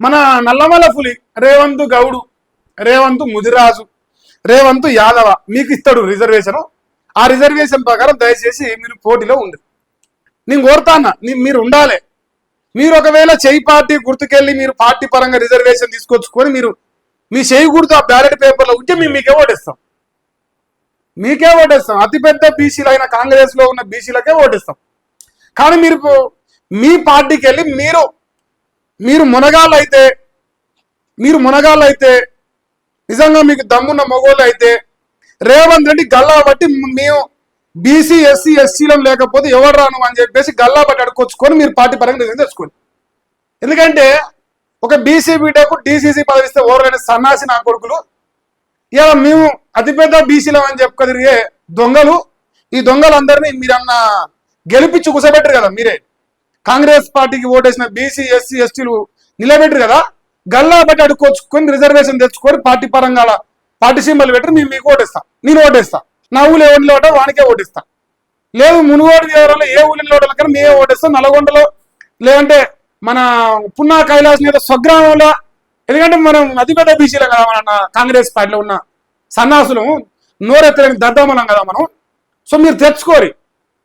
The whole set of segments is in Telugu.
మన నల్లమల పులి రేవంత్ గౌడు, రేవంత్ ముదిరాజు, రేవంత్ యాదవ మీకు ఇస్తాడు రిజర్వేషన్. ఆ రిజర్వేషన్ ప్రకారం దయచేసి మీరు పోటీలో ఉండు. నేను కోరుతాన్నా మీరు ఉండాలి. మీరు ఒకవేళ చేయి పార్టీ గుర్తుకెళ్ళి మీరు పార్టీ పరంగా రిజర్వేషన్ తీసుకొచ్చుకొని మీరు మీ చేయి గుర్తు ఆ బ్యాలెట్ పేపర్లో ఉంటే మేము మీకే ఓటేస్తాం. అతిపెద్ద బీసీలు అయిన కాంగ్రెస్ లో ఉన్న బీసీలకే ఓటేస్తాం. కానీ మీరు మీ పార్టీకి వెళ్ళి మీరు మునగాళ్ళు అయితే నిజంగా మీకు దమ్మున్న మొగోళ్ళు అయితే రేవంత్ రెడ్డి గల్లా బట్టి మేము బీసీ ఎస్సీ ఎస్సీలం లేకపోతే ఎవరు రాను అని చెప్పేసి గల్లా బట్టి అడుకొచ్చుకొని మీరు పార్టీ పరంగా నిజం తెచ్చుకోండి. ఎందుకంటే ఒక బీసీ బిడ్డకు డీసీసీ పదవిస్తే ఓవరైన సన్నాసి నా కొడుకులు ఇలా మేము అతిపెద్ద బీసీలం అని చెప్పుకొదిరిగే దొంగలు. ఈ దొంగలందరినీ మీరన్న గెలిపించి కూసబెట్టరు కదా. మీరే కాంగ్రెస్ పార్టీకి ఓటేసిన బీసీ ఎస్సీ ఎస్టీలు నిలబెట్టరు కదా. గల్లా బట్టి అడుక్కొచ్చుకొని రిజర్వేషన్ తెచ్చుకొని పార్టీ పరంగా పార్టీ సింబల్ పెట్టి మేము మీకు ఓటేస్తాం. నేను ఓటేస్తా. నా ఊళ్ళో ఎవరిలో ఓటో వానికే ఓటేస్తా. లేదు మునుగోడు వివరాల్లో ఏ ఊళ్ళో ఓటర్ల కన్నా మేమే ఓటేస్తాం. నల్గొండలో లేదంటే మన పున్నా కైలాస్ మీద స్వగ్రామంలో. ఎందుకంటే మనం అతిపెద్ద బీసీలో కదా మన కాంగ్రెస్ పార్టీలో ఉన్న సన్నాసులు నోరెత్తలేని దద్దమలం కదా మనం. సో మీరు తెచ్చుకోరి.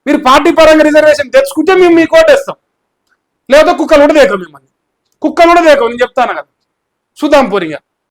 మీరు పార్టీ పరంగా రిజర్వేషన్ తెచ్చుకుంటే మేము మీకు ఓటేస్తాం. లేదా కుక్కలు కూడా దేకం, మిమ్మల్ని కుక్కలు కూడా దేకం. నేను చెప్తాను కదా. చూద్దాం పోరిగా.